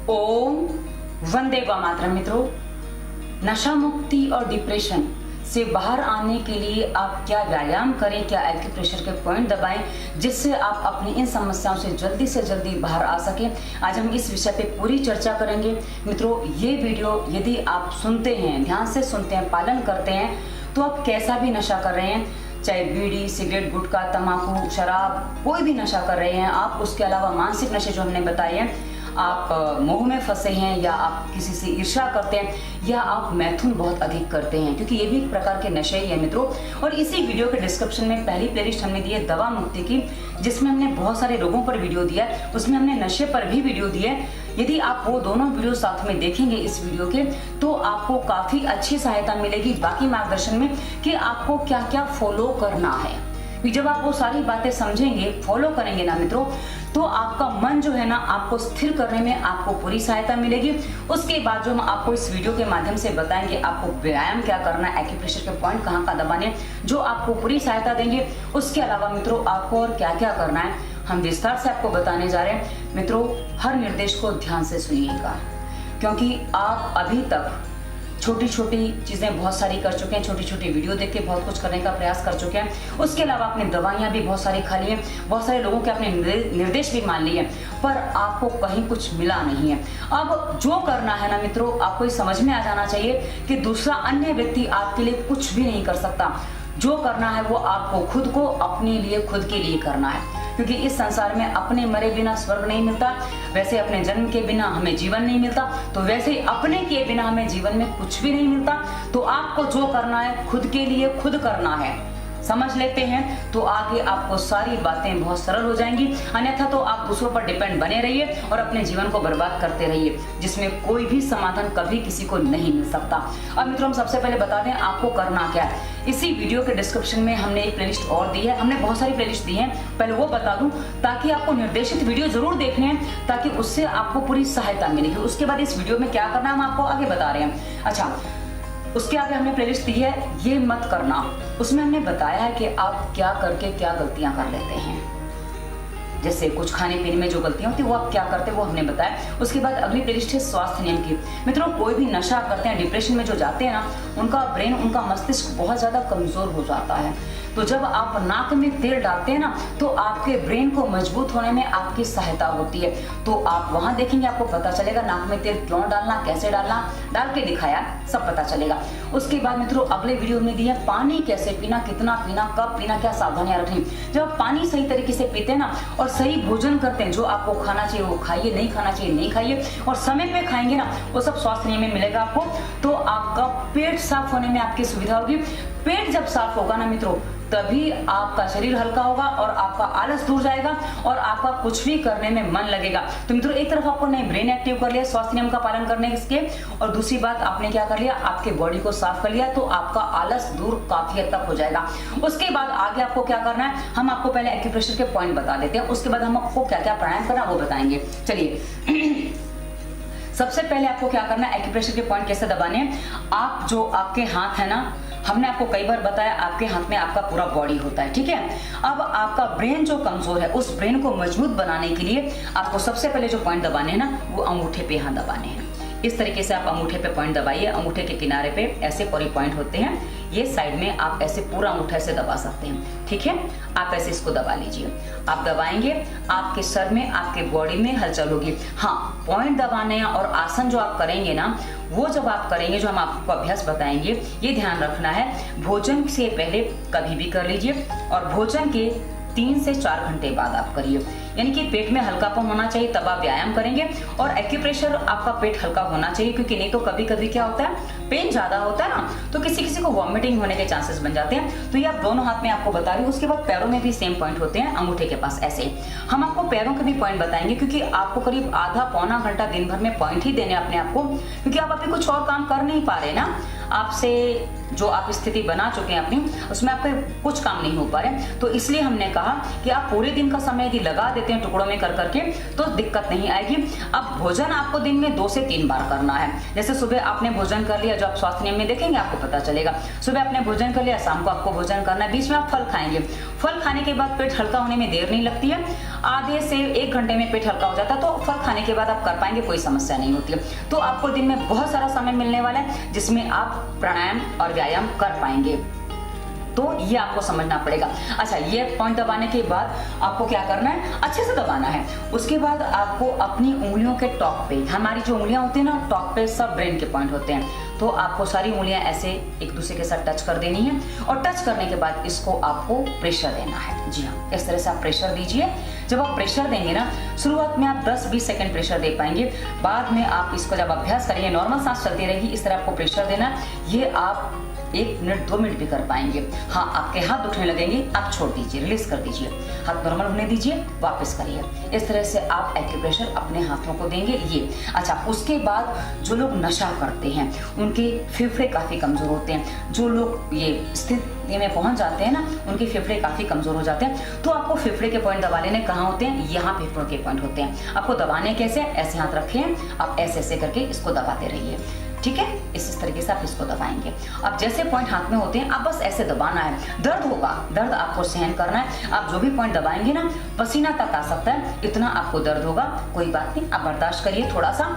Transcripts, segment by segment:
ओम वंदे मातरम। मित्रों, नशा मुक्ति और डिप्रेशन से बाहर आने के लिए आप क्या व्यायाम करें, क्या एक्यूप्रेशर के पॉइंट दबाएं जिससे आप अपनी इन समस्याओं से जल्दी बाहर आ सकें। आज हम इस विषय पे पूरी चर्चा करेंगे। मित्रों, ये वीडियो यदि आप सुनते हैं, ध्यान से सुनते हैं, पालन करते हैं, तो आप कैसा भी नशा कर रहे हैं, चाहे बीड़ी, सिगरेट, गुटखा, तंबाकू, शराब, कोई भी नशा कर रहे हैं आप, उसके अलावा मानसिक नशे जो हमने बताए हैं, आप मोह में फंसे हैं या आप किसी से ईर्ष्या करते हैं या आप मैथुन बहुत अधिक करते हैं, क्योंकि ये भी एक प्रकार के नशे ही है मित्रों। और इसी वीडियो के डिस्क्रिप्शन में पहली प्लेलिस्ट हमने दी है दवा मुक्ति की, जिसमें हमने बहुत सारे रोगों पर वीडियो दिया है, उसमें हमने नशे पर भी वीडियो दिया है। यदि आप वो दोनों वीडियो साथ में देखेंगे इस वीडियो के, तो आपको काफी अच्छी सहायता मिलेगी बाकी मार्गदर्शन में कि आपको क्या क्या फॉलो करना है। जब आप वो सारी बातें समझेंगे, फॉलो करेंगे ना मित्रों, तो आपका मन जो है ना, आपको स्थिर करने में आपको पूरी सहायता मिलेगी। उसके बाद जो हम आपको इस वीडियो के माध्यम से बताएंगे, आपको व्यायाम क्या करना है, एक्यूप्रेशर के पॉइंट कहाँ दबाने, जो आपको पूरी सहायता देंगे। उसके अलावा मित्रों, आपको और क्या क्या करना है हम विस्तार से आपको बताने जा रहे हैं। मित्रों, हर निर्देश को ध्यान से सुनिएगा, क्योंकि आप अभी तक छोटी छोटी चीजें बहुत सारी कर चुके हैं, छोटी छोटी वीडियो देख के बहुत कुछ करने का प्रयास कर चुके हैं। उसके अलावा आपने दवाइयां भी बहुत सारी खा ली हैं, बहुत सारे लोगों के आपने निर्देश भी मान लिए, पर आपको कहीं कुछ मिला नहीं है। अब जो करना है ना मित्रों, आपको ये समझ में आ जाना चाहिए कि दूसरा अन्य व्यक्ति आपके लिए कुछ भी नहीं कर सकता। जो करना है वो आपको खुद को, अपने लिए, खुद के लिए करना है, क्योंकि इस संसार में अपने मरे बिना स्वर्ग नहीं मिलता, वैसे अपने जन्म के बिना हमें जीवन नहीं मिलता, तो वैसे ही अपने के बिना हमें जीवन में कुछ भी नहीं मिलता। तो आपको जो करना है खुद के लिए खुद करना है, समझ लेते हैं तो आगे आपको सारी बातें बहुत सरल हो जाएंगी। अन्यथा तो आप दूसरों पर डिपेंड बने रहिए और अपने जीवन को बर्बाद करते रहिए, जिसमें कोई भी समाधान कभी किसी को नहीं मिल सकता। अब मित्रों, हम सबसे पहले बता दें आपको करना क्या है। इसी वीडियो के डिस्क्रिप्शन में हमने एक प्लेलिस्ट और दी है, हमने बहुत सारी प्लेलिस्ट दी है, पहले वो बता दूं ताकि आपको निर्देशित वीडियो जरूर देखने हैं, ताकि उससे आपको पूरी सहायता मिलेगी। उसके बाद इस वीडियो में क्या करना है हम आपको आगे बता रहे हैं। अच्छा, उसके आगे हमने प्लेलिस्ट दी है ये मत करना, उसमें हमने बताया है कि आप क्या करके क्या गलतियां कर लेते हैं, जैसे कुछ खाने पीने में जो गलतियां होती है वो आप क्या करते हैं वो हमने बताया। उसके बाद अगली प्लेलिस्ट है स्वास्थ्य नियम की। मित्रों, कोई भी नशा करते हैं, डिप्रेशन में जो जाते हैं ना, उनका ब्रेन, उनका मस्तिष्क बहुत ज्यादा कमजोर हो जाता है। तो जब आप नाक में तेल डालते हैं ना, तो आपके ब्रेन को मजबूत होने में आपकी सहायता होती है। तो आप वहां देखेंगे, आपको पता चलेगा नाक में तेल क्यों डालना, कैसे डालना, डाल के दिखाया, सब पता चलेगा। उसके बाद मित्रों, अगले वीडियो में दिया पानी कैसे पीना, कितना पीना, कब पीना, क्या सावधानियां रखनी। जब आप पानी सही तरीके से पीते हैं ना और सही भोजन करते हैं, जो आपको खाना चाहिए वो खाइए, नहीं खाना चाहिए नहीं खाइए, और समय पे खाएंगे ना, वो सब स्वास्थ्य नियम में मिलेगा आपको। तो आपका पेट साफ होने में आपकी सुविधा होगी। पेट जब साफ होगा ना मित्रों, तभी आपका शरीर हल्का होगा और आपका आलस दूर जाएगा और आपका कुछ भी करने में मन लगेगा। तो मित्रों, एक तरफ आपको नए ब्रेन एक्टिव कर लिया स्वास्थ्य नियम का पालन करने के, और दूसरी बात आपने क्या कर लिया, आपके बॉडी को साफ कर लिया, तो आपका आलस दूर काफी हद तक हो जाएगा। उसके बाद आगे आपको क्या करना है, हम आपको पहले एक्यूप्रेशर के पॉइंट बता देते हैं, उसके बाद हम आपको क्या क्या प्राणायाम करना वो बताएंगे। चलिए, सबसे पहले आपको क्या करना है, एक्यूप्रेशर के पॉइंट कैसे दबाने हैं। आप जो आपके हाथ है ना, हमने आपको कई बार बताया आपके हाथ में आपका पूरा बॉडी होता है, ठीक है। अब आपका ब्रेन जो कमजोर है, उस ब्रेन को मजबूत बनाने के लिए आपको सबसे पहले जो पॉइंट दबाने हैं ना, वो अंगूठे पे यहाँ दबाने हैं। इस तरीके से आप अंगूठे पे पॉइंट दबाइए। अंगूठे के किनारे पे ऐसे पूरे पॉइंट होते हैं, ये साइड में आप ऐसे पूरा अंगूठा से दबा सकते हैं, ठीक है। आप ऐसे इसको दबा लीजिए। आप दबाएंगे, आपके सर में, आपके बॉडी में हलचल होगी। हाँ, पॉइंट दबाने और आसन जो आप करेंगे ना, वो जब आप करेंगे, जो हम आपको अभ्यास बताएंगे, ये ध्यान रखना है, भोजन से पहले कभी भी कर लीजिए और भोजन के 3 से 4 घंटे बाद आप करिए। यानी कि पेट में हल्कापन होना चाहिए, तब आप व्यायाम करेंगे। और एक्यूप्रेशर आपका पेट हल्का होना चाहिए, क्योंकि नहीं तो कभी कभी क्या होता है, पेन ज्यादा होता है ना, तो किसी किसी को वॉमिटिंग होने के चांसेस बन जाते हैं। तो ये आप दोनों हाथ में आपको बता रही हूँ। उसके बाद पैरों में भी सेम पॉइंट होते हैं, अंगूठे के पास ऐसे। हम आपको पैरों के भी पॉइंट बताएंगे, क्योंकि आपको करीब आधा पौना घंटा दिन भर में पॉइंट ही देने अपने आपको, क्योंकि आप अभी कुछ और काम कर नहीं पा रहे ना, आपसे जो आप स्थिति बना चुके हैं अपनी, उसमें आपके कुछ काम नहीं हो पा रहे। तो इसलिए हमने कहा कि आप पूरे दिन का समय यदि लगा देते हैं टुकड़ों में कर करके, तो दिक्कत नहीं आएगी। अब भोजन आपको दिन में 2 से 3 बार करना है। जैसे सुबह आपने भोजन कर लिया, जो आप स्वास्थ्य नियम में देखेंगे आपको पता चलेगा, सुबह आपने भोजन कर लिया, शाम को आपको भोजन करना है, बीच में आप फल खाएंगे। फल खाने के बाद पेट हल्का होने में देर नहीं लगती है। आधे से 1 घंटे में पेट हल्का हो जाता है, तो फल खाने के बाद आप कर पाएंगे, कोई समस्या नहीं होती है। तो आपको दिन में बहुत सारा समय मिलने वाला है जिसमें आप प्राणायाम और व्यायाम कर पाएंगे। तो ये आपको समझना पड़ेगा। अच्छा, ये पॉइंट दबाने के बाद आपको क्या करना है, अच्छे से दबाना है। उसके बाद आपको अपनी उंगलियों के टॉप पे, हमारी जो उंगलियां होती है ना टॉप पे, सब ब्रेन के पॉइंट होते हैं, तो आपको सारी उंगलियां ऐसे एक दूसरे के साथ टच कर देनी है और टच करने के बाद इसको आपको प्रेशर देना है। जी हाँ, इस तरह से आप प्रेशर दीजिए। जब आप प्रेशर देंगे ना, शुरुआत में आप 10-20 सेकंड प्रेशर दे पाएंगे, बाद में आप इसको जब अभ्यास करेंगे, नॉर्मल सांस चलती रहेगी, इस तरह आपको प्रेशर देना, ये आप 1 मिनट 2 मिनट भी कर पाएंगे। हाँ, आपके हाथ दुखने लगेंगे, आप छोड़ दीजिए, रिलीज कर दीजिए, हाथ नॉर्मल होने दीजिए, वापस करिए। इस तरह से आप एक्यूप्रेशर अपने हाथों को देंगे ये। अच्छा, उसके बाद जो लोग नशा करते हैं उनके फेफड़े काफ़ी कमज़ोर होते हैं। जो लोग ये स्थिति में पहुंच जाते हैं ना, उनके फेफड़े काफ़ी कमज़ोर हो जाते हैं। तो आपको फेफड़े के पॉइंट दबा लेने कहाँ होते हैं, यहाँ फेफड़ों के पॉइंट होते हैं। आपको दबाने कैसे, ऐसे हाथ रखें, आप ऐसे ऐसे करके इसको दबाते रहिए, ठीक है। इस तरीके से आप इसको दबाएंगे। अब जैसे पॉइंट हाथ में होते हैं, आप बस ऐसे दबाना है। दर्द होगा, दर्द आपको सहन करना है। आप जो भी पॉइंट दबाएंगे ना, पसीना तक आ सकता है, इतना आपको दर्द होगा, कोई बात नहीं, आप बर्दाश्त करिए। थोड़ा सा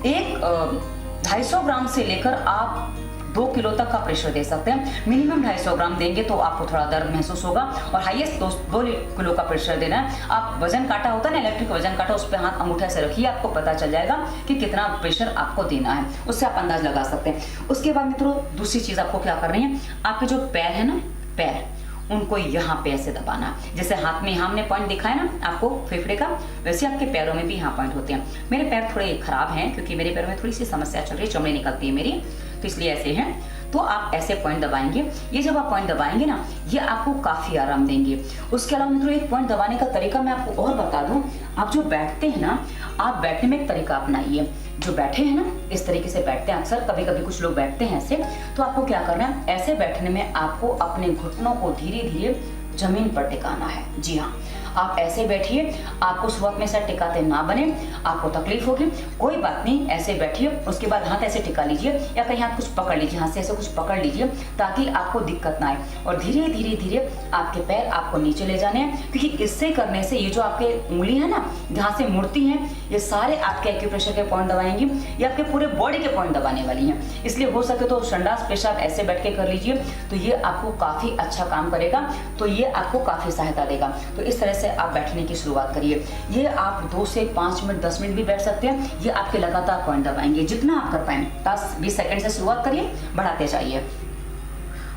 250 ग्राम से लेकर आप 2 किलो तक का प्रेशर दे सकते हैं। मिनिमम 250 ग्राम देंगे तो आपको थोड़ा दर्द महसूस होगा, और हाईएस्ट 2 किलो का प्रेशर देना है। आप वजन काटा होता है ना, इलेक्ट्रिक वजन काटा, उस पर हाथ अंगूठे से रखिए, आपको पता चल जाएगा कि कितना प्रेशर आपको देना है, उससे आप अंदाज लगा सकते हैं। उसके बाद मित्रों, दूसरी चीज आपको क्या करनी है, आपके जो पैर है ना, पैर, उनको यहाँ पे ऐसे दबाना। जैसे हाथ में हमने पॉइंट दिखाया ना आपको फेफड़े का, वैसे आपके पैरों में भी यहाँ पॉइंट होते हैं। मेरे पैर थोड़े खराब हैं क्योंकि मेरे पैरों में थोड़ी सी समस्या चल रही है, चमड़ी निकलती है मेरी, तो इसलिए ऐसे हैं। तो आप ऐसे पॉइंट दबाएंगे। ये जब आप पॉइंट दबाएंगे ना, ये आपको काफी आराम देंगे। उसके अलावा मित्रों, एक पॉइंट दबाने का तरीका मैं आपको और बता दूं। आप जो बैठते हैं ना, आप बैठने में एक तरीका अपनाइए। जो बैठे हैं ना, इस तरीके से बैठते हैं अक्सर, कभी कभी कुछ लोग बैठते हैं ऐसे, तो आपको क्या करना है, ऐसे बैठने में आपको अपने घुटनों को धीरे धीरे जमीन पर टिकाना है। जी हाँ, आप ऐसे बैठिए। आपको सुबह में से टिकाते ना बने, आपको तकलीफ होगी, कोई बात नहीं, ऐसे बैठिए। उसके बाद हाथ ऐसे टिका लीजिए, या कहीं हाथ कुछ पकड़ लीजिए, हाथ से ऐसे कुछ पकड़ लीजिए, ताकि आपको दिक्कत ना आए। और धीरे धीरे धीरे आपके पैर आपको नीचे ले जाने हैं, क्योंकि इससे करने से ये जो आपके उंगली है ना, जहाँ से मुड़ती हैं, ये सारे आपके एक्यूप्रेशर के पॉइंट दबाएंगे, ये आपके पूरे बॉडी के पॉइंट दबाने वाली हैं। इसलिए हो सके तो संडास पेशाब ऐसे बैठ के कर लीजिए, तो ये आपको काफी अच्छा काम करेगा, तो ये आपको काफी सहायता देगा। तो इस तरह से आप बैठने की शुरुआत करिए। ये आप 2 से 5 मिनट 10 मिनट भी बैठ सकते हैं। ये आपके लगातार पॉइंट दबाएंगे, जितना आप कर पाए। 10-20 सेकंड से शुरुआत करिए, बढ़ाते जाइए।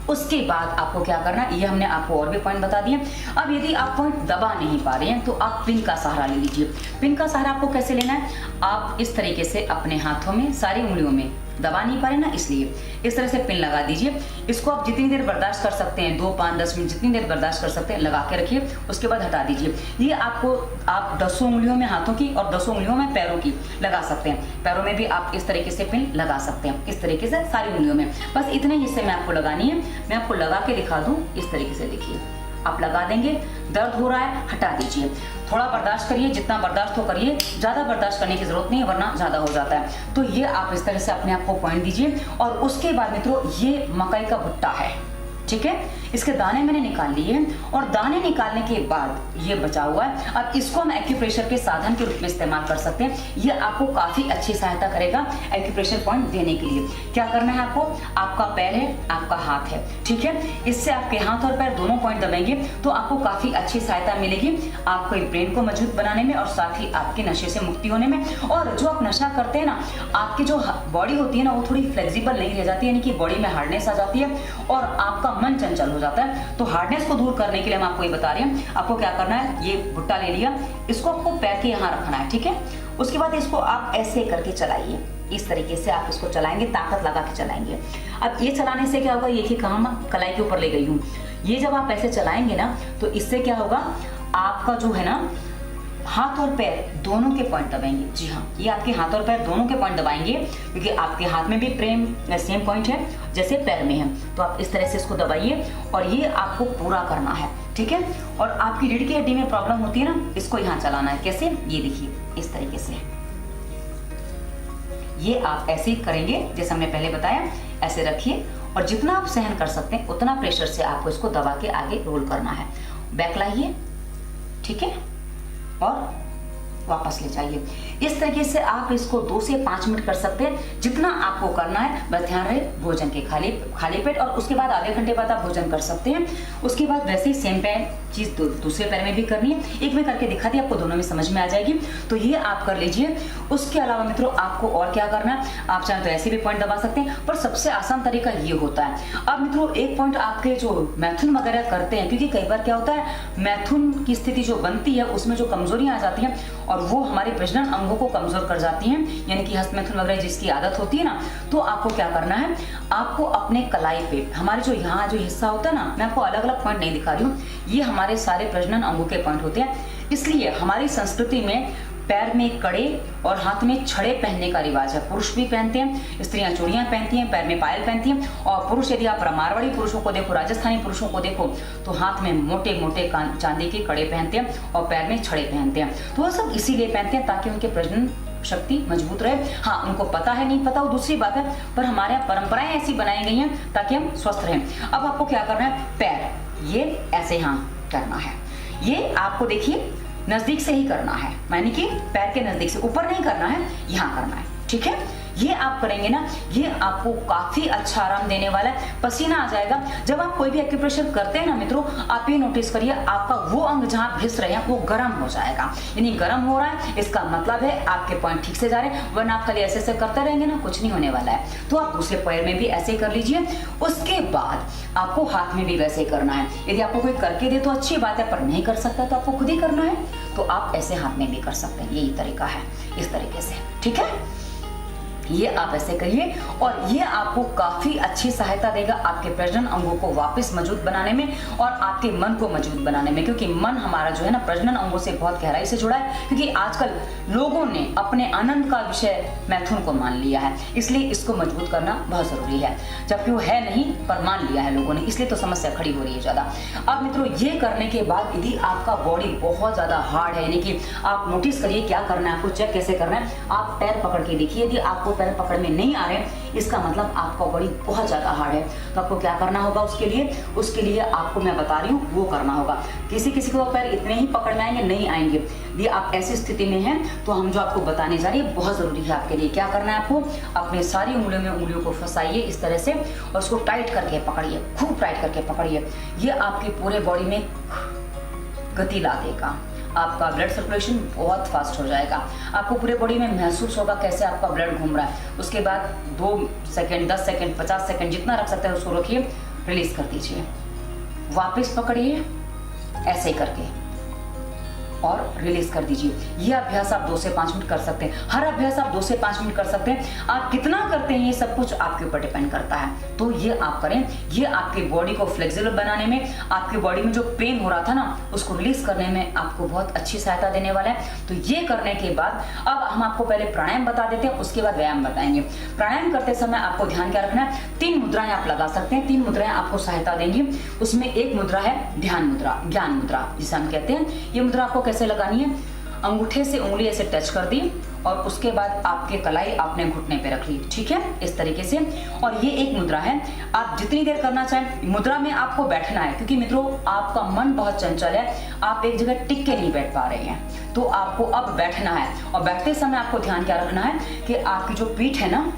उसके बाद आपको क्या करना है, ये हमने आपको और भी पॉइंट बता दिए। अब यदि आप पॉइंट दबा नहीं पा रहे हैं, तो आप पिन का सहारा ले लीजिए। पिन का सहारा आपको कैसे लेना है, आप इस तरीके से अपने हाथों में, सारी उंगलियों में, दबा नहीं पा रहे ना, इसलिए इस तरह से पिन लगा दीजिए। इसको आप जितनी देर बर्दाश्त कर सकते हैं, 2, 5, 10 मिनट, जितनी देर बर्दाश्त कर सकते हैं, लगा के रखिए। उसके बाद हटा दीजिए। ये आपको आप 10 उंगलियों में हाथों की और 10 उंगलियों में पैरों की लगा सकते हैं। पैरों में भी आप इस तरीके से पिन लगा सकते हैं, इस तरीके से सारी उंगलियों में। बस इतने हिस्से में आपको लगानी है। मैं आपको लगा के दिखा दूं, इस तरीके से देखिए, आप लगा देंगे। दर्द हो रहा है, हटा दीजिए। थोड़ा बर्दाश्त करिए, जितना बर्दाश्त हो करिए, ज़्यादा बर्दाश्त करने की जरूरत नहीं है, वरना ज़्यादा हो जाता है। तो ये आप इस तरह से अपने आप को पॉइंट दीजिए। और उसके बाद मित्रों, ये मकई का भुट्टा है, ठीक है, इसके दाने मैंने निकाल लिए हैं। और दाने निकालने के बाद ये बचा हुआ है, अब इसको हम एक्यूप्रेशर के साधन के रूप में इस्तेमाल कर सकते हैं। ये आपको काफी अच्छी सहायता करेगा एक्यूप्रेशर पॉइंट देने के लिए। क्या करना है आपको, आपका पैर है, आपका हाथ है, ठीक है, इससे आपके हाथ और पैर दोनों पॉइंट दबाएंगे, तो आपको काफी अच्छी सहायता मिलेगी, आपको ब्रेन को मजबूत बनाने में, और साथ ही आपके नशे से मुक्ति होने में। और जो आप नशा करते हैं ना, आपकी जो बॉडी होती है ना, वो थोड़ी फ्लेक्सिबल नहीं रह जाती है, यानी कि बॉडी में हार्डनेस आ जाती है, और आपका मन चंचल हो जाता है। तो हार्डनेस को दूर करने के लिए हम आपको ये बता रहे हैं, आपको क्या करना है, ये भुट्टा ले लिया, इसको आपको पैर के यहाँ रखना है, ठीक है। उसके बाद इसको आप ऐसे करके चलाइए, इस तरीके से आप इसको चलाएंगे, ताकत लगा के चलाएंगे। अब ये चलाने से क्या होगा, ये कि कहाँ कलाई के ऊपर ले गई हूँ, ये जब आप ऐसे चलाएंगे ना, तो इससे क्या होगा, आपका जो है ना, हाथ और पैर दोनों के पॉइंट दबाएंगे। जी हाँ, ये आपके हाथ और पैर दोनों के पॉइंट दबाएंगे, क्योंकि आपके हाथ में भी सेम पॉइंट है जैसे पैर में है। तो आप इस तरह से इसको दबाइए, और ये आपको पूरा करना है, ठीक है। और आपकी रीढ़ की हड्डी में प्रॉब्लम होती है ना, इसको यहाँ चलाना है। कैसे, ये देखिए, इस तरीके से। ये आप ऐसे ही करेंगे जैसे हमने पहले बताया, ऐसे रखिए, और जितना आप सहन कर सकते हैं उतना प्रेशर से आपको इसको दबा के आगे रोल करना है। बैक लाइए, ठीक है, और वापस ले जाइए। इस तरीके से आप इसको 2 से 5 मिनट कर सकते हैं, जितना आपको करना है। बस ध्यान रहे भोजन के खाली पेट, और उसके बाद आधे घंटे बाद आप भोजन कर सकते हैं। उसके बाद वैसे ही सेम चीज दूसरे पैर में भी करनी है। एक में करके दिखा दी, आपको दोनों में समझ में आ जाएगी, तो ये आप कर लीजिए। उसके अलावा मित्रों आपको और क्या करना है, आप चाहें तो ऐसे भी पॉइंट दबा सकते हैं, पर सबसे आसान तरीका ये होता है। अब मित्रों एक पॉइंट आपके जो मैथुन वगैरह करते हैं, क्योंकि कई बार क्या होता है मैथुन की स्थिति जो बनती है उसमें जो कमजोरियां आ जाती हैं और वो हमारे प्रजनन अंगों को कमजोर कर जाती हैं, यानी कि हस्तमैथुन वगैरह जिसकी आदत होती है ना, तो आपको क्या करना है, आपको अपने कलाई पे हमारे जो यहाँ जो हिस्सा होता है ना, मैं आपको अलग अलग पॉइंट नहीं दिखा रही हूँ, ये हमारे सारे प्रजनन अंगों के पॉइंट होते हैं। इसलिए हमारी संस्कृति में पैर में कड़े और हाथ में छड़े पहनने का रिवाज है। पुरुष भी पहनते हैं, स्त्रियां चूड़ियां पहनती हैं, पैर में पायल पहनती हैं, और पुरुष यदि आप मारवाड़ी पुरुषों को देखो, राजस्थानी पुरुषों को देखो, तो हाथ में मोटे मोटे चांदी के कड़े पहनते हैं और पैर में छड़े पहनते हैं। तो वो सब इसीलिए पहनते हैं ताकि उनके प्रजनन शक्ति मजबूत रहे। हाँ, उनको पता है नहीं पता वो दूसरी बात है, पर हमारे यहाँ परंपराएं ऐसी बनाई गई हैं ताकि हम स्वस्थ रहें। अब आपको क्या करना है, पैर ये ऐसे यहाँ करना है, ये आपको देखिए नजदीक से ही करना है, यानी कि पैर के नजदीक से, ऊपर नहीं करना है, यहाँ करना है, ठीक है। ये आप करेंगे ना, ये आपको काफी अच्छा आराम देने वाला है, पसीना आ जाएगा। जब आप कोई भी एक्यूप्रेशर करते हैं ना मित्रों, आप ये नोटिस करिए आपका वो अंग जहाँ घिस रहे हैं वो गर्म हो जाएगा, यानी गर्म हो रहा है, इसका मतलब है आपके पॉइंट ठीक से जा रहे हैं। वरना आप खाली ऐसे ऐसे करते रहेंगे ना, कुछ नहीं होने वाला है। तो आप दूसरे पैर में भी ऐसे कर लीजिए। उसके बाद आपको हाथ में भी वैसे करना है। यदि आपको कोई करके दे तो अच्छी बात है, पर नहीं कर सकता तो आपको खुद ही करना है, तो आप ऐसे हाथ में भी कर सकते हैं। यही तरीका है, इस तरीके से, ठीक है। ये आप ऐसे करिए और ये आपको काफी अच्छी सहायता देगा आपके प्रजनन अंगों को वापस मजबूत बनाने में और आपके मन को मजबूत बनाने में, क्योंकि मन हमारा जो है ना प्रजनन अंगों से बहुत गहराई से जुड़ा है। क्योंकि आजकल लोगों ने अपने आनंद का विषय मैथुन को मान लिया है, इसलिए इसको मजबूत करना बहुत जरूरी है, जबकि वो है नहीं पर मान लिया है लोगों ने, इसलिए तो समस्या खड़ी हो रही है ज्यादा। अब मित्रों ये करने के बाद यदि आपका बॉडी बहुत ज्यादा हार्ड है, यानी कि आप नोटिस करिए क्या करना है, आपको चेक कैसे करना है, आप पैर पकड़ के देखिए, यदि आपको पैर पकड़ में नहीं आ रहे इसका मतलब आपका बॉडी बहुत ज्यादा हार्ड है। तो आपको क्या करना होगा, उसके लिए आपको मैं बता रही हूँ वो करना होगा। किसी किसी को पैर इतने ही पकड़ में आएंगे, नहीं आएंगे। यदि आप ऐसी स्थिति में हैं तो हम जो आपको बताने जा रही है बहुत जरूरी है आपके लिए। क्या करना है, आपको अपने सारी उंगलियों में उंगलियों को फंसाइए इस तरह से और उसको टाइट करके पकड़िए, खूब टाइट करके पकड़िए। ये आपके पूरे बॉडी में गति ला देगा, आपका ब्लड सर्कुलेशन बहुत फास्ट हो जाएगा, आपको पूरे बॉडी में महसूस होगा कैसे आपका ब्लड घूम रहा है। उसके बाद 2 सेकंड, 10 सेकंड, 50 सेकंड जितना रख सकते हैं उसको रखिए, रिलीज कर दीजिए, वापस पकड़िए ऐसे करके और रिलीज कर दीजिए। यह अभ्यास आप 2 से 5 मिनट कर सकते हैं। हर अभ्यास आप 2 से 5 मिनट कर सकते हैं। आप कितना करते हैं ये सब कुछ आपके ऊपर डिपेंड करता है। तो ये आप करें, ये आपके बॉडी को फ्लेक्सिबल बनाने में, आपके बॉडी में जो पेन हो रहा था ना उसको रिलीज करने में आपको बहुत अच्छी सहायता देने वाला है। तो ये करने के बाद अब हम आपको पहले प्राणायाम बता देते हैं, उसके बाद व्यायाम बताएंगे। प्राणायाम करते समय आपको ध्यान क्या रखना है, 3 मुद्राएं आप लगा सकते हैं। 3 मुद्राएं आपको सहायता देंगी। उसमें एक मुद्रा है ध्यान मुद्रा, ज्ञान मुद्रा जिसे हम कहते हैं। ये मुद्रा आपको कैसे लगानी है, अंगूठे से उंगली ऐसे टच कर दी और उसके बाद आपके कलाई आपने घुटने पे रख ली, ठीक है, इस तरीके से। और ये एक मुद्रा है, आप जितनी देर करना चाहें मुद्रा में आपको बैठना है, क्योंकि मित्रों आपका मन बहुत चंचल है, आप एक जगह टिक के नहीं बैठ पा रहे हैं। तो आपको अब बैठना है और बैठते समय आपको ध्यान क्या रखना है कि आपकी जो पीठ है ना,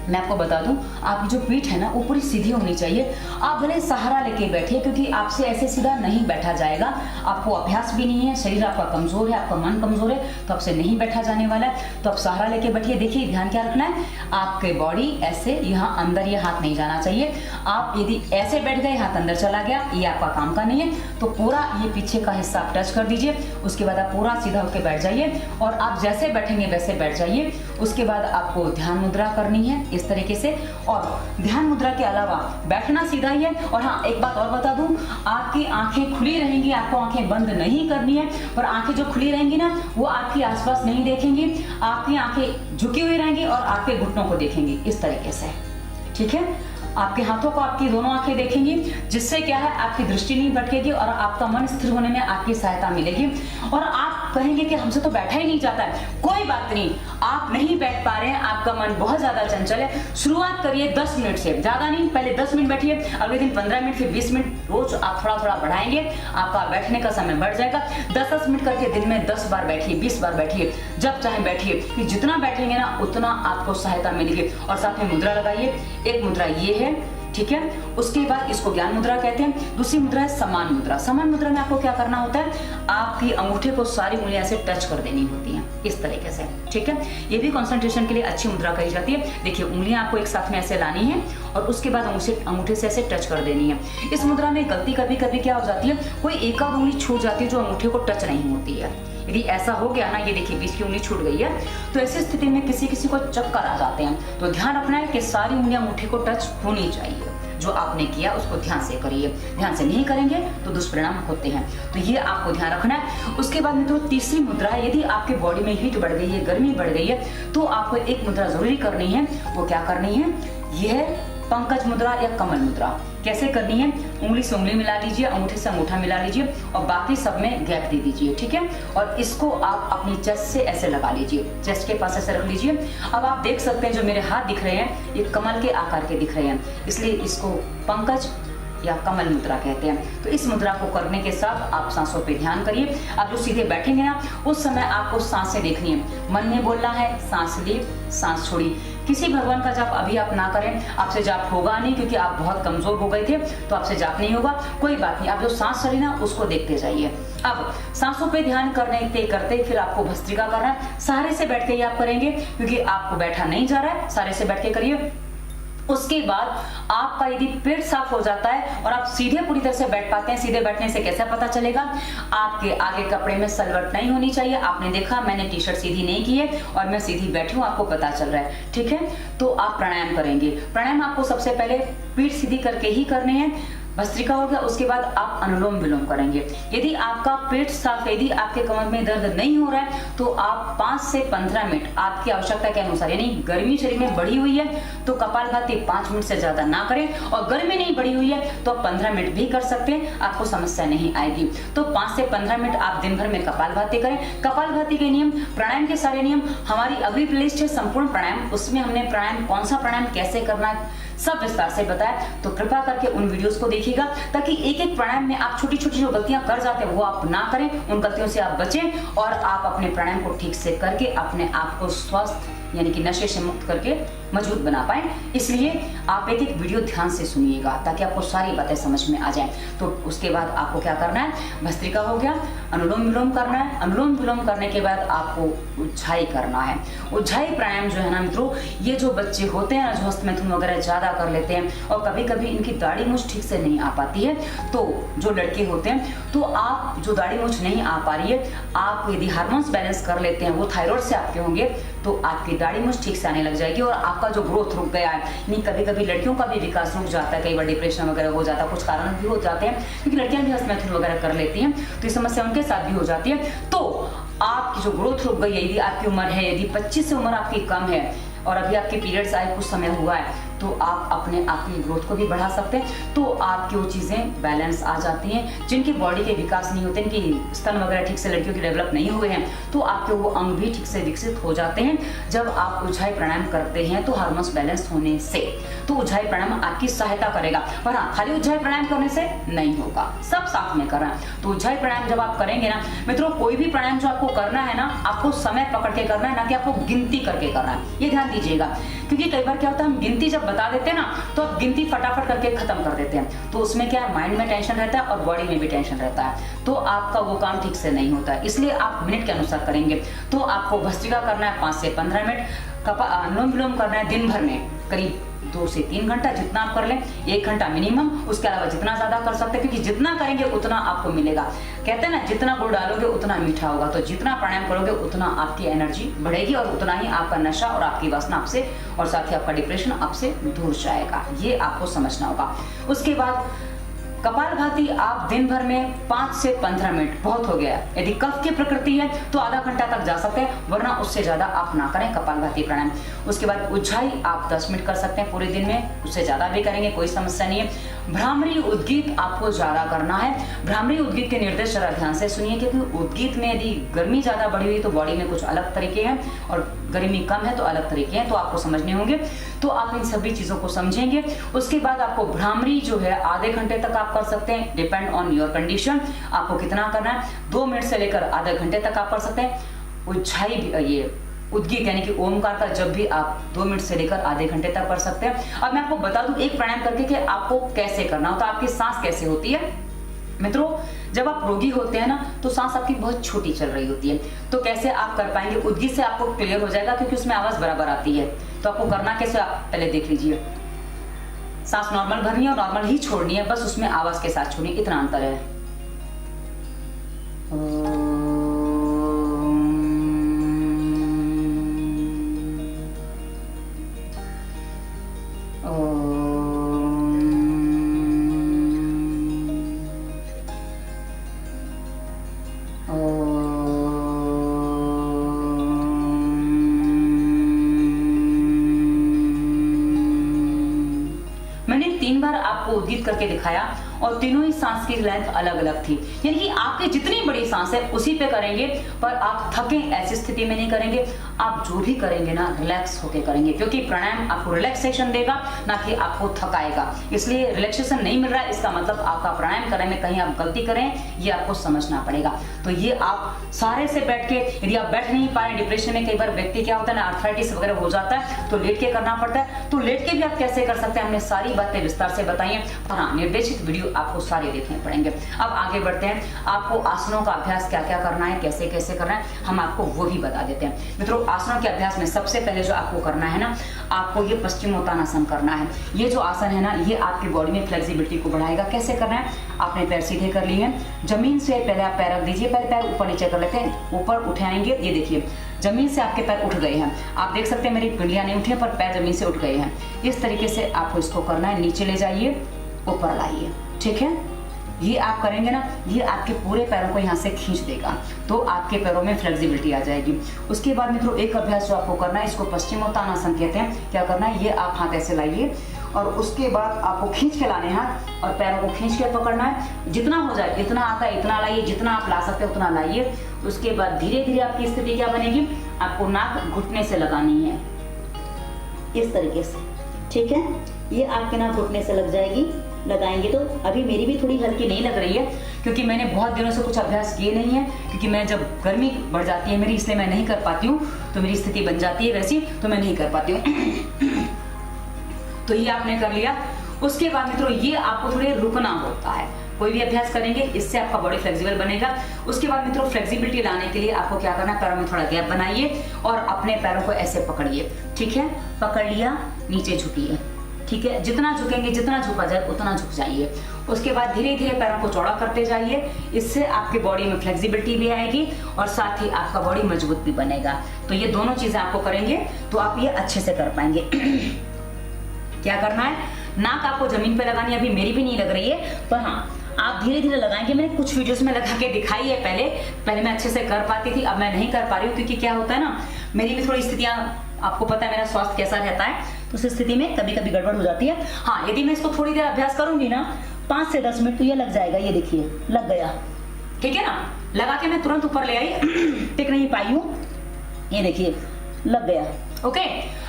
मैं आपको बता दूं, आपकी जो पीठ है ना वो पूरी सीधी होनी चाहिए। आप भले सहारा लेके बैठिए, क्योंकि आपसे ऐसे सीधा नहीं बैठा जाएगा, आपको अभ्यास भी नहीं है, शरीर आपका कमजोर है, आपका मन कमजोर है, तो आपसे नहीं बैठा जाने वाला है। तो आप सहारा लेके बैठिए। देखिए ध्यान क्या रखना है, आपके बॉडी ऐसे यहाँ अंदर ये हाथ नहीं जाना चाहिए। आप यदि ऐसे बैठ गए, हाथ अंदर चला गया, ये आपका काम का नहीं है। तो पूरा ये पीछे का हिस्सा आप टच कर दीजिए। उसके बाद आप पूरा सीधा होकर बैठ जाइए और आप जैसे बैठेंगे वैसे बैठ जाइए। उसके बाद आपको ध्यान मुद्रा करनी है इस तरीके से। और ध्यान मुद्रा के अलावा बैठना सीधा ही है। और हाँ, एक बात और बता दूं, आपकी आंखें खुली रहेंगी, आपको आंखें बंद नहीं करनी है। पर आंखें जो खुली रहेंगी ना वो आपके आसपास नहीं देखेंगी, आपकी आंखें झुकी हुई रहेंगी और आपके घुटनों को देखेंगी इस तरीके से, ठीक है। आपके हाथों को आपकी दोनों आंखें देखेंगी, जिससे क्या है आपकी दृष्टि नहीं भटकेगी और आपका मन स्थिर होने में आपकी सहायता मिलेगी। और आप आप कहेंगे कि हमसे तो बैठा ही नहीं जाता है, कोई बात नहीं, आप नहीं बैठ पा रहे हैं, आपका मन बहुत ज्यादा चंचल है, शुरुआत करिए 10 मिनट से, ज्यादा नहीं, पहले 10 मिनट बैठिए, अगले दिन 15 मिनट, फिर 20 मिनट, रोज आप थोड़ा थोड़ा बढ़ाएंगे, आपका बैठने का समय बढ़ जाएगा। 10-10 मिनट करके दिन में 10 बार बैठिए, 20 बार बैठिए, जब चाहे बैठिए, कि जितना बैठेंगे ना उतना आपको सहायता मिलेगी। और साथ में मुद्रा लगाइए, एक मुद्रा ये है, ठीक है, उसके बाद इसको ज्ञान मुद्रा कहते हैं। दूसरी मुद्रा है समान मुद्रा। समान मुद्रा में आपको क्या करना होता है, आपकी अंगूठे को सारी उंगलियां ऐसे टच कर देनी होती हैं, इस तरीके से, ठीक है। ये भी कंसंट्रेशन के लिए अच्छी मुद्रा कही जाती है। देखिए उंगलियां आपको एक साथ में ऐसे लानी है और उसके बाद अंगूठे से ऐसे टच कर देनी है। इस मुद्रा में गलती कभी कभी क्या हो जाती है, कोई एक आध उंगली छूट जाती है जो अंगूठे को टच नहीं होती है। यदि ऐसा हो गया ना, ये देखिए बीच की उंगली छूट गई है, तो ऐसी स्थिति में किसी किसी को चक्कर आ जाते हैं। तो ध्यान रखना है कि सारी उंगलियां अंगूठे को टच होनी चाहिए। जो आपने किया उसको ध्यान से करिए, ध्यान से नहीं करेंगे तो दुष्परिणाम होते हैं, तो ये आपको ध्यान रखना है। उसके बाद में तो तीसरी मुद्रा है, यदि आपके बॉडी में हीट बढ़ गई है, गर्मी बढ़ गई है, तो आपको एक मुद्रा जरूरी करनी है। वो क्या करनी है, यह है पंकज मुद्रा या कमल मुद्रा। कैसे करनी है, उंगली से उंगली मिला लीजिए, अंगूठे से अंगूठा मिला लीजिए और बाकी सब में गैप दे दीजिए, ठीक है। और इसको आप अपनी चेस्ट से ऐसे लगा लीजिए, चेस्ट के पास ऐसे रख लीजिए। अब आप देख सकते हैं जो मेरे हाथ दिख रहे हैं ये कमल के आकार के दिख रहे हैं, इसलिए इसको पंकज या कमल मुद्रा कहते हैं। तो इस मुद्रा को करने के साथ आप सांसों पे ध्यान करिए। आप जो सीधे बैठेंगे ना, उस समय आपको सांसें देखनी है, मन में बोलना है सांस ली सांस छोड़ी। किसी भगवान का जाप अभी आप ना करें, आपसे जाप होगा नहीं, क्योंकि आप बहुत कमजोर हो गए थे, तो आपसे जाप नहीं होगा, कोई बात नहीं। आप जो सांस चली ना उसको देखते जाइए। अब सांसों पे ध्यान करते करते फिर आपको भस्त्रिका करना है। सहारे से बैठ के ही आप करेंगे, क्योंकि आपको बैठा नहीं जा रहा है, सहारे से बैठ के करिए। उसके बाद आपका यदि पेट साफ हो जाता है और आप सीधे पूरी तरह से बैठ पाते हैं, सीधे बैठने से कैसे पता चलेगा, आपके आगे कपड़े में सलवट नहीं होनी चाहिए। आपने देखा मैंने टी शर्ट सीधी नहीं की है और मैं सीधी बैठी हूँ, आपको पता चल रहा है, ठीक है। तो आप प्राणायाम करेंगे। प्राणायाम आपको सबसे पहले पीठ सीधी करके ही करने हैं। भस्त्रिका हो गया, उसके बाद आप अनुलोम विलोम करेंगे। यदि आपका पेट साफ, यदि आपके कमर में दर्द नहीं हो रहा है, तो आप 5 से 15 मिनट आपकी आवश्यकता के अनुसार, यानी गर्मी शरीर में बढ़ी हुई है तो कपालभाति 5 मिनट से ज्यादा ना करें, और गर्मी नहीं बढ़ी हुई है तो 15 मिनट भी कर सकते हैं, आपको समस्या नहीं आएगी। तो 5 से 15 मिनट आप दिन भर में कपालभाति करें। कपालभाति के नियम, प्राणायाम के सारे नियम हमारी अगली प्लेलिस्ट है संपूर्ण प्राणायाम, उसमें हमने प्राणायाम कौन सा प्राणायाम कैसे करना है सब विस्तार से बताया। तो कृपा करके उन वीडियोस को देखिएगा, ताकि एक एक प्राणायाम में आप छोटी छोटी जो गलतियां कर जाते हैं वो आप ना करें, उन गलतियों से आप बचें और आप अपने प्राणायाम को ठीक से करके अपने आप को स्वस्थ यानी कि नशे से मुक्त करके मजबूत बना पाए। इसलिए आप एक एक वीडियो ध्यान से सुनिएगा ताकि आपको सारी बातें समझ में आ जाए। तो उसके बाद आपको क्या करना है, भस्त्रिका हो गया, अनुलोम विलोम करना है। अनुलोम विलोम करने के बाद आपको उज्जाई करना है। उज्जाई प्राणायाम जो है ना मित्रों, ये जो बच्चे होते हैं जो हस्तमैथुन वगैरह ज्यादा कर लेते हैं और कभी कभी इनकी दाढ़ी मूंछ ठीक से नहीं आ पाती है, तो जो लड़के होते हैं, तो आप जो दाढ़ी मूंछ नहीं आ पा रही है, आप यदि हार्मोन्स बैलेंस कर लेते हैं, वो थायराइड से आपके होंगे, तो आपकी दाढ़ी मूंछ ठीक से आने लग जाएगी और आपका जो ग्रोथ रुक गया है, नहीं कभी कभी लड़कियों का भी विकास रुक जाता है, कई बार डिप्रेशन वगैरह हो जाता है, कुछ कारण भी हो जाते हैं, क्योंकि लड़कियां भी हस्तमैथुन वगैरह कर लेती हैं, तो ये समस्या उनके साथ भी हो जाती है। तो आपकी जो ग्रोथ रुक गई है, यदि आपकी उम्र है, यदि 25 से उम्र आपकी कम है और अभी आपके पीरियड्स आए कुछ समय हुआ है, तो आप अपने आपकी ग्रोथ को भी बढ़ा सकते हैं। तो आपकी वो चीजें बैलेंस आ जाती हैं। जिनकी बॉडी के विकास नहीं होते, इनकी स्तन वगैरह ठीक से लड़कियों की डेवलप नहीं हुए हैं, तो आपके वो अंग भी ठीक से विकसित हो जाते हैं जब आप उज्जाई प्राणायाम करते हैं। तो हार्मोन्स बैलेंस होने से तो उज्जाई प्राणायाम आपकी सहायता करेगा। पर हाँ, खाली उज्जाई प्राणायाम करने से नहीं होगा, सब साथ में करना। तो उज्जाई प्राणायाम जब आप करेंगे ना मित्रों, कोई भी प्राणायाम जो आपको करना है ना, आपको समय पकड़ के करना है, ना कि आपको गिनती करके करना है। ये ध्यान दीजिएगा, क्योंकि कई बार क्या होता है, हम गिनती जब बता देते हैं ना, तो आप गिनती फटाफट करके खत्म कर देते हैं, तो उसमें क्या है, माइंड में टेंशन रहता है और बॉडी में भी टेंशन रहता है, तो आपका वो काम ठीक से नहीं होता है। इसलिए आप मिनट के अनुसार करेंगे। तो आपको भस्त्रिका करना है 5 से 15 मिनट, अनुलोम विलोम करना है दिन भर में करीब 2 से 3 घंटा, जितना आप कर लें, 1 घंटा मिनिमम, उसके अलावा जितना ज्यादा कर सकते हैं, क्योंकि जितना करेंगे उतना आपको मिलेगा। कहते हैं ना, जितना गुड़ डालोगे उतना मीठा होगा, तो जितना प्राणायाम करोगे उतना आपकी एनर्जी बढ़ेगी और उतना ही आपका नशा और आपकी वासना आपसे और साथ ही आपका डिप्रेशन आपसे दूर जाएगा। ये आपको समझना होगा। उसके बाद कपालभाति आप दिन भर में 5 से 15 मिनट बहुत हो गया। यदि कफ की प्रकृति है तो आधा घंटा तक जा सकते हैं, वरना उससे ज्यादा आप ना करें कपालभाति प्राणायाम। उसके बाद उज्जाई आप 10 मिनट कर सकते हैं पूरे दिन में, उससे ज्यादा भी करेंगे कोई समस्या नहीं है। भ्रामरी उद्गीत आपको ज्यादा करना है। भ्रामरी उद्गीत के निर्देश जरा ध्यान से सुनिए, क्योंकि उद्गीत में यदि गर्मी ज्यादा बढ़ी हुई तो बॉडी में कुछ अलग तरीके हैं और गर्मी कम है तो अलग तरीके हैं, तो आपको समझने होंगे। तो आप इन सभी चीजों को समझेंगे। उसके बाद आपको भ्रामरी जो है आधे घंटे तक आप कर सकते हैं, डिपेंड ऑन योर कंडीशन। आपको कितना करना है, 2 मिनट से लेकर आधे घंटे तक आप कर सकते हैं। उज्जाई ये उद्गीत यानी कि ओमकार का जब भी आप 2 मिनट से लेकर आधे घंटे तक कर सकते हैं। अब मैं आपको बता दूं एक प्राणायाम करके कि आपको कैसे करना होता है, आपकी सांस कैसे होती है। मित्रों, जब आप रोगी होते हैं ना तो सांस आपकी बहुत छोटी चल रही होती है, तो कैसे आप कर पाएंगे। उद्गीत से आपको क्लियर हो जाएगा, क्योंकि उसमें आवाज बराबर आती है। तो आपको करना कैसे, आप पहले देख लीजिए। सांस नॉर्मल भरनी है और नॉर्मल ही छोड़नी है, बस उसमें आवाज के साथ छोड़नी, इतना अंतर है। मैंने 3 बार आपको उद्गीत करके दिखाया और तीनों ही सांस की लेंथ अलग अलग थी, यानी कि आपकी जितनी बड़ी सांस है उसी पे करेंगे, पर आप थके ऐसी स्थिति में नहीं करेंगे। आप जो भी करेंगे ना रिलैक्स होके करेंगे, क्योंकि प्राणायाम आपको रिलैक्सेशन देगा, ना कि आपको थकाएगा। इसलिए रिलैक्सेशन नहीं मिल रहा है, इसका मतलब आपका प्राणायाम करने में कहीं आप गलती करें, ये आपको समझना पड़ेगा। तो ये आप सारे से बैठ के, यदि आप बैठ नहीं पाए, डिप्रेशन में कई बार व्यक्ति क्या होता है ना, आर्थराइटिस वगैरह हो जाता है, तो लेट के करना पड़ता है। तो लेट के भी आप कैसे कर सकते हैं, हमने सारी बातें विस्तार से बताई हैं। हाँ, निर्देशित वीडियो आपको सारे देखने पड़ेंगे। अब आगे बढ़ते हैं, आपको आसनों का अभ्यास क्या क्या करना है, कैसे कैसे करना है, हम आपको वो भी बता देते हैं। मित्रों, आसनों के अभ्यास में सबसे पहले जो आपको करना है ना, आपको ये पश्चिमोत्तानासन करना है। ये जो आसन है ना, ये आपकी बॉडी में फ्लेक्सिबिलिटी को बढ़ाएगा। कैसे करना है, आपने पैर सीधे कर लिए हैं, जमीन से पहले आप पैर रख दीजिए, पहले पैर ऊपर नीचे कर लेते हैं, ऊपर उठाएंगे। ये देखिए जमीन से आपके पैर उठ गए हैं, आप देख सकते हैं मेरी पिंडलियां नहीं उठी हैं, पर पैर जमीन से उठ गए हैं। इस तरीके से आपको इसको करना है, नीचे ले जाइए, ऊपर लाइए, ठीक है। ये आप करेंगे ना, ये आपके पूरे पैरों को यहाँ से खींच देगा, तो आपके पैरों में फ्लेक्सिबिलिटी आ जाएगी। उसके बाद मित्रों एक अभ्यास जो आपको करना है, इसको पश्चिमोत्तानासन कहते हैं। क्या करना है, ये आप हाथ ऐसे लाइए और उसके बाद आपको खींच के लाने हाथ और पैरों को खींच के पकड़ना है। जितना हो जाए, इतना आता है इतना लाइए, जितना आप ला सकते हैं उतना लाइए। उसके बाद धीरे धीरे आपकी स्थिति क्या बनेगी, आपको नाक घुटने से लगानी है, इस तरीके से, ठीक है। ये आपके नाक घुटने से लग जाएगी, लगाएंगे तो अभी मेरी भी थोड़ी हल्की नहीं लग रही है, क्योंकि मैंने बहुत दिनों से कुछ अभ्यास किए नहीं है, क्योंकि मैं जब गर्मी बढ़ जाती है मेरी, इसलिए मैं नहीं कर पाती हूँ, तो मेरी स्थिति बन जाती है वैसी, तो मैं नहीं कर पाती हूँ। तो ये आपने कर लिया। उसके बाद मित्रों ये आपको थोड़े रुकना होता है, कोई भी अभ्यास करेंगे इससे आपका बॉडी फ्लेक्सिबल बनेगा। उसके बाद मित्रों फ्लेक्सिबिलिटी लाने के लिए आपको क्या करना है, पैरों में थोड़ा गैप बनाइए और अपने पैरों को ऐसे पकड़िए, ठीक है। पकड़ लिया, नीचे झुकिए, ठीक है। जितना झुकेंगे, जितना झुका जाए उतना झुक जाइए। उसके बाद धीरे धीरे पैरों को चौड़ा करते जाइए, इससे आपकी बॉडी में फ्लेक्सिबिलिटी भी आएगी और साथ ही आपका बॉडी मजबूत भी बनेगा। तो ये दोनों चीजें आपको करेंगे तो आप ये अच्छे से कर पाएंगे। क्या करना है, नाक आपको जमीन पे लगानी है, अभी मेरी भी नहीं लग रही है, पर हाँ आप धीरे धीरे लगाएंगे। मैंने कुछ वीडियोस में लगा के दिखाई है पहले मैं अच्छे से कर पाती थी, अब मैं नहीं कर पा रही हूँ, क्योंकि क्या होता है ना, मेरी भी थोड़ी स्थितियां, आपको पता है मेरा स्वास्थ्य कैसा रहता है, तो उस स्थिति में कभी कभी गड़बड़ हो जाती है। हाँ, यदि मैं इसको थोड़ी देर अभ्यास करूंगी ना, 5 से 10 मिनट, तो ये लग जाएगा। ये देखिए लग गया, ठीक है ना। लगा के मैं तुरंत ऊपर ले आई, टिक नहीं पाई हूँ, ये देखिए लग गया। ओके,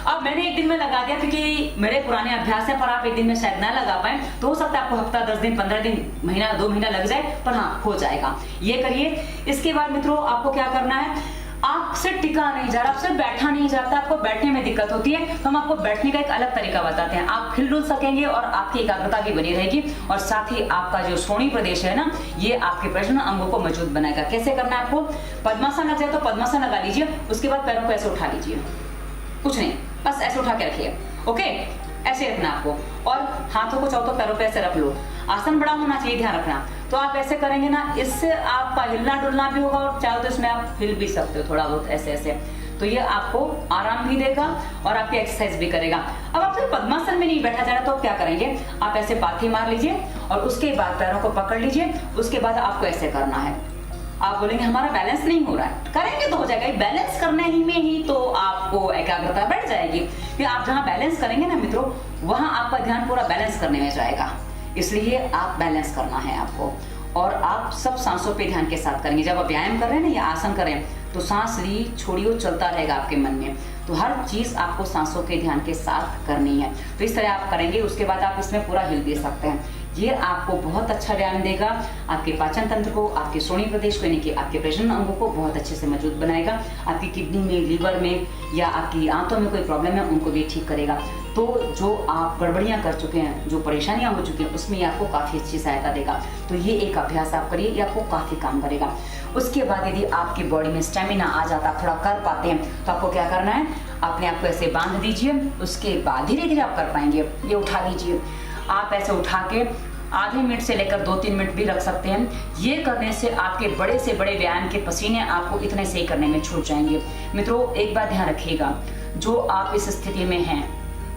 अब मैंने एक दिन में लगा दिया, क्योंकि मेरे पुराने अभ्यास है, पर आप एक दिन में शायद ना लगा पाए, तो हो सकता है आपको हफ्ता, 10 दिन, 15 दिन, महीना, 2 महीना लग जाए, पर हाँ हो जाएगा। ये करिए। इसके बाद मित्रों आपको क्या करना है, आपसे टिका नहीं जा रहा, आपसे बैठा नहीं जाता, आपको बैठने में दिक्कत होती है, तो हम आपको बैठने का एक अलग तरीका बताते हैं। आप हिल-डुल सकेंगे और आपकी एकाग्रता भी बनी रहेगी, और साथ ही आपका जो श्रोणी प्रदेश है ना, ये आपके प्रजनन अंगों को मजबूत बनाएगा। कैसे करना है आपको, पद्मासन लग जाए तो पद्मासन लगा लीजिए, उसके बाद पैरों को ऐसे उठा लीजिए, कुछ नहीं, बस ऐसे उठा के रखिए। ओके, ऐसे रखना आपको, और हाथों को चाहो तो पैरों पे ऐसे रख लो। आसन बड़ा होना चाहिए, ध्यान रखना। तो आप ऐसे करेंगे ना, इससे आपका हिलना डुलना भी होगा, और चाहो तो इसमें आप हिल भी सकते हो थोड़ा बहुत, ऐसे ऐसे। तो ये आपको आराम भी देगा और आपकी एक्सरसाइज भी करेगा। अब आप सिर्फ पद्मासन में नहीं बैठा जा रहा तो आप क्या करेंगे, आप ऐसे पाथी मार लीजिए और उसके बाद पैरों को पकड़ लीजिए। उसके बाद आपको ऐसे करना है। आप बोलेंगे हमारा बैलेंस नहीं हो रहा है, करेंगे तो हो जाएगा। बैलेंस करने ही में ही तो आपको एकाग्रता बढ़ जाएगी। फिर आप जहाँ बैलेंस करेंगे ना मित्रों, वहां आपका ध्यान पूरा बैलेंस करने में जाएगा। इसलिए आप बैलेंस करना है आपको, और आप सब सांसों पे ध्यान के साथ करेंगे। जब आप व्यायाम कर रहे हैं ना या आसन कर रहे हैं तो सांस ली छोड़ियो चलता रहेगा आपके मन में। तो हर चीज आपको सांसों के ध्यान के साथ करनी है। तो इस तरह आप करेंगे, उसके बाद आप इसमें पूरा हिल दे सकते हैं। ये आपको बहुत अच्छा व्यायाम देगा, आपके पाचन तंत्र को, आपके श्रोणि प्रदेश को यानी कि आपके प्रजनन अंगों को बहुत अच्छे से मजबूत बनाएगा। आपकी किडनी में, लीवर में या आपकी आंतों में कोई प्रॉब्लम है उनको भी ठीक करेगा। तो जो आप गड़बड़ियां कर चुके हैं, जो परेशानियां हो चुकी हैं, उसमें आपको काफी अच्छी सहायता देगा। तो ये एक अभ्यास आप करिए, ये आपको काफी काम करेगा। उसके बाद यदि आपकी बॉडी में स्टेमिना आ जाता, आप थोड़ा कर पाते हैं, तो आपको क्या करना है, अपने आप को ऐसे बांध दीजिए। उसके बाद धीरे धीरे आप कर पाएंगे। ये उठा लीजिए, आप ऐसे उठा के आधे मिनट से लेकर 2-3 मिनट भी रख सकते हैं। ये करने से आपके बड़े से बड़े व्यायाम के पसीने आपको इतने सही करने में छूट जाएंगे। मित्रों एक बात ध्यान रखिएगा, जो आप इस स्थिति में हैं,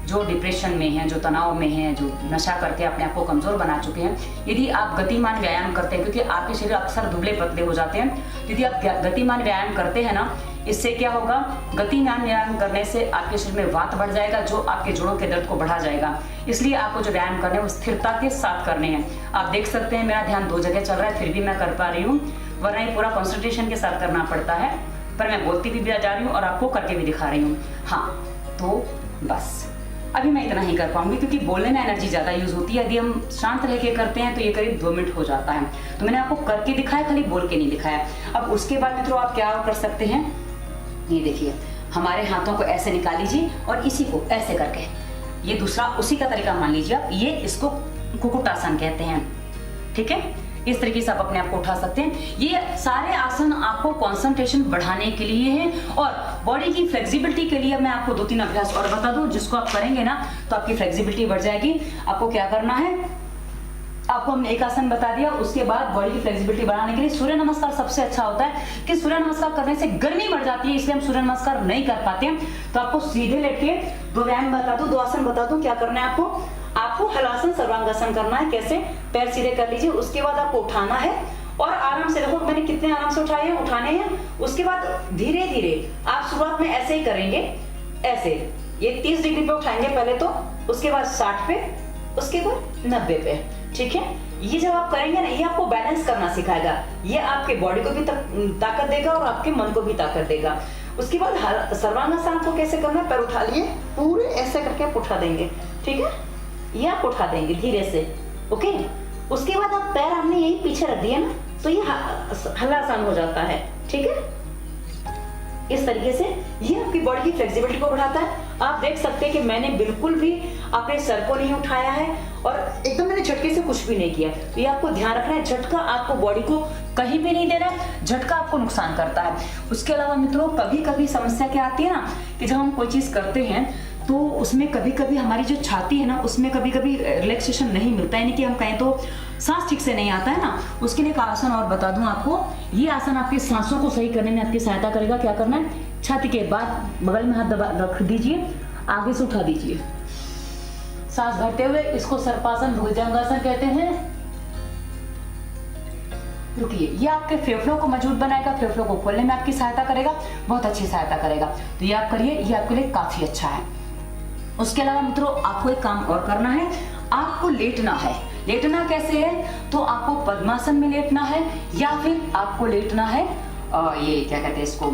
जो डिप्रेशन में हैं, जो तनाव में हैं, जो नशा करके अपने आप को कमजोर बना चुके हैं, यदि आप गतिमान व्यायाम करते हैं, क्योंकि आपके शरीर अक्सर दुबले पतले हो जाते हैं, यदि आप गतिमान व्यायाम करते हैं ना, इससे क्या होगा, गतिमान व्यायाम करने से आपके शरीर में वात बढ़ जाएगा, जो आपके जोड़ों के दर्द को बढ़ा जाएगा। इसलिए आपको जो व्यायाम करने हैं वो स्थिरता के साथ करने हैं। आप देख सकते हैं मेरा ध्यान 2 जगह चल रहा है, फिर भी मैं कर पा रही हूँ, वरना ये पूरा कंसंट्रेशन के साथ करना पड़ता है। पर मैं बोलती भी जा रही हूँ और आपको करके भी दिखा रही हूँ। हाँ, तो बस अभी मैं इतना ही कर पाऊंगी, क्योंकि बोलने में एनर्जी ज्यादा यूज होती है। यदि हम शांत रह के करते हैं तो ये करीब 2 मिनट हो जाता है। तो मैंने आपको करके दिखाया, खाली बोल के नहीं दिखाया। अब उसके बाद मित्रों आप क्या कर सकते हैं, ये देखिए, हमारे हाथों को ऐसे निकाल लीजिए और इसी को ऐसे करके, ये दूसरा उसी का तरीका मान लीजिए आप, ये इसको कुक्कुटासन कहते हैं। ठीक है, इस तरीके से आप अपने आप को उठा सकते हैं। ये सारे आसन आपको कंसंट्रेशन बढ़ाने के लिए हैं और बॉडी की फ्लेक्सिबिलिटी के लिए। मैं आपको 2-3 अभ्यास और बता दूं, जिसको आप करेंगे ना तो आपकी फ्लेक्सिबिलिटी बढ़ जाएगी। आपको क्या करना है, आपको हमने एक आसन बता दिया, उसके बाद बॉडी की फ्लेक्सिबिलिटी बढ़ाने के लिए सूर्य नमस्कार सबसे अच्छा होता है। कि सूर्य नमस्कार करने से गर्मी बढ़ जाती है, इसलिए हम सूर्य नमस्कार नहीं कर पाते हैं। तो आपको सीधे लेट के 2 व्यायाम बता दूं, 2 आसन बता दूं, क्या करना है आपको हलासन सर्वांगासन करना है। कैसे, पैर सीधे कर लीजिए, उसके बाद आपको उठाना है और आराम से, देखो मैंने कितने आराम से उठाए हैं, उठाने हैं। उसके बाद धीरे धीरे आप शुरुआत में ऐसे ही करेंगे, ऐसे ये 30 डिग्री पे उठाएंगे पहले तो, उसके बाद 60 पे, उसके बाद 90 पे। ठीक है, ये जब आप करेंगे ना, ये आपको बैलेंस करना सिखाएगा। ये आपके बॉडी को भी ताकत देगा और आपके मन को भी ताकत देगा। उसके बाद सर्वांगासन को कैसे करना है, पैर उठा लिए पूरे ऐसे करके आप उठा देंगे। ठीक है, ये आप उठा देंगे धीरे से। ओके, उसके बाद आप पैर हमने यही पीछे रख दिया ना, तो ये हलासन हो जाता है। ठीक है, इस तरीके से ये आपकी बॉडी की फ्लेक्सिबिलिटी को बढ़ाता है। आप देख सकते हैं कि मैंने बिल्कुल भी अपने सर को नहीं उठाया है और एकदम मैंने झटके से कुछ भी नहीं किया। तो ये आपको ध्यान रखना है, झटका आपको बॉडी को कहीं भी नहीं देना है, झटका आपको नुकसान करता है। उसके अलावा मित्रों कभी कभी समस्या क्या आती है ना, कि जब हम कोई चीज करते हैं तो उसमें कभी कभी हमारी जो छाती है ना, उसमें कभी कभी रिलैक्सेशन नहीं मिलता है, यानी कि हम कहें तो सांस ठीक से नहीं आता है ना। उसके लिए एक आसन और बता दूं आपको, ये आसन आपकी सांसों को सही करने में आपकी सहायता करेगा। क्या करना है, छाती के बाद बगल में हाथ दबा रख दीजिए, आगे से उठा दीजिए, सांस भरते हुए, इसको सर्पासन भुजंगासन कहते हैं। रुकिए, ये आपके फेफड़ों को मजबूत बनाएगा, फेफड़ों को खोलने में आपकी सहायता करेगा, बहुत अच्छी सहायता करेगा। तो ये आप करिए, ये आपके लिए काफी अच्छा है। उसके अलावा मित्रों आपको एक काम और करना है, आपको लेटना है। लेटना कैसे है, तो आपको पद्मासन में लेटना है या फिर आपको लेटना है ये क्या कहते हैं इसको,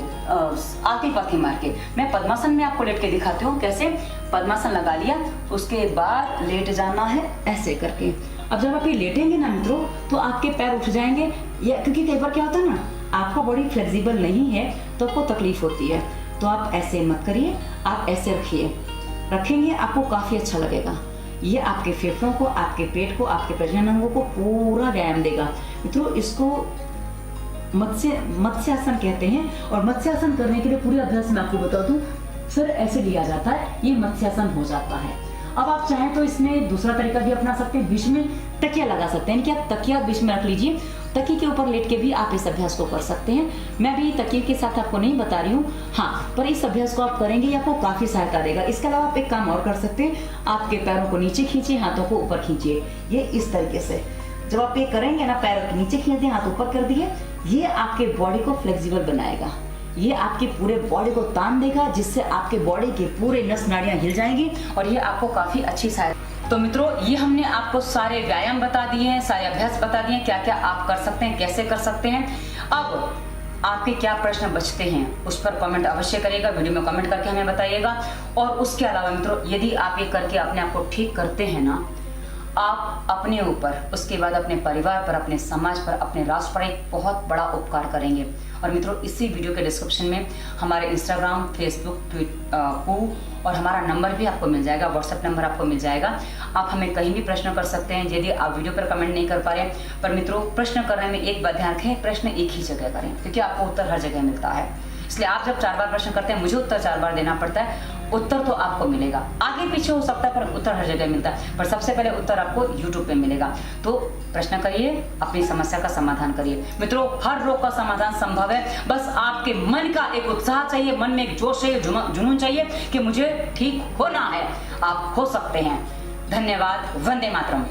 आती पाथी मार के। मैं पद्मासन में आपको लेट के दिखाती हूँ कैसे। पद्मासन लगा लिया, उसके बाद लेट जाना है ऐसे करके। अब जब आप ये लेटेंगे ना मित्रों, तो आपके पैर उठ जाएंगे, या क्योंकि कई बार क्या होता है ना, आपका बॉडी फ्लेक्सिबल नहीं है तो आपको तकलीफ होती है। तो आप ऐसे मत करिए, आप ऐसे रखिए, रखेंगे आपको काफी अच्छा लगेगा। ये आपके फेफड़ों को, आपके पेट को, आपके प्रजनन अंगों को पूरा व्यायाम देगा। मित्रों इसको मत्स्यासन कहते हैं, और मत्स्यासन करने के लिए पूरे अभ्यास में आपको बता दूं, सिर ऐसे लिया जाता है, ये मत्स्यासन हो जाता है। अब आप चाहें तो इसमें दूसरा तरीका भी अपना सकते हैं, बीच में तकिया लगा सकते हैं, कि आप तकिया बीच में रख लीजिए तकिए के ऊपर लेट के भी आप इस अभ्यास को कर सकते हैं। मैं भी तकिए के साथ आपको नहीं बता रही हूँ, हाँ, पर इस अभ्यास को आप करेंगे ये आपको काफी सहायता देगा। इसके अलावा आप एक काम और कर सकते हैं, आपके पैरों को नीचे खींचिए, हाथों को ऊपर खींचिए, ये इस तरीके से। जब आप ये करेंगे ना, पैरों के नीचे खींच दिए, हाथ ऊपर कर दिए, ये आपके बॉडी को फ्लेक्सिबल बनाएगा, ये आपकी पूरे बॉडी को तान देगा, जिससे आपके बॉडी के पूरे नस नाड़ियां हिल जाएंगी और ये आपको काफी अच्छी सहायता। तो मित्रों, ये हमने आपको सारे व्यायाम बता दिए हैं, सारे अभ्यास बता दिए हैं, क्या क्या आप कर सकते हैं, कैसे कर सकते हैं। अब आपके क्या प्रश्न बचते हैं उस पर कमेंट अवश्य करिएगा, वीडियो में कमेंट करके हमें बताइएगा। और उसके अलावा मित्रों, यदि आप ये करके अपने आप को ठीक करते हैं ना, आप अपने ऊपर, उसके बाद अपने परिवार पर, अपने समाज पर, अपने राष्ट्र पर एक बहुत बड़ा उपकार करेंगे। और मित्रों, इसी वीडियो के डिस्क्रिप्शन में हमारे इंस्टाग्राम, फेसबुक, ट्विटर और हमारा नंबर भी आपको मिल जाएगा, व्हाट्सएप नंबर आपको मिल जाएगा। आप हमें कहीं भी प्रश्न कर सकते हैं यदि आप वीडियो पर कमेंट नहीं कर पा रहे हैं। पर मित्रों, प्रश्न करने में एक बात ध्यान रखें, प्रश्न एक ही जगह करें, क्योंकि आपको उत्तर हर जगह मिलता है। इसलिए आप जब 4 बार प्रश्न करते हैं, मुझे उत्तर 4 बार देना पड़ता है। उत्तर तो आपको मिलेगा, आगे पीछे हो सकता है, पर उत्तर हर जगह मिलता है। पर सबसे पहले उत्तर आपको YouTube पे मिलेगा। तो प्रश्न करिए, अपनी समस्या का समाधान करिए। मित्रों, हर रोग का समाधान संभव है, बस आपके मन का एक उत्साह चाहिए, मन में एक जोश चाहिए, जुनून चाहिए कि मुझे ठीक होना है। आप हो सकते हैं। धन्यवाद। वंदे मातरम।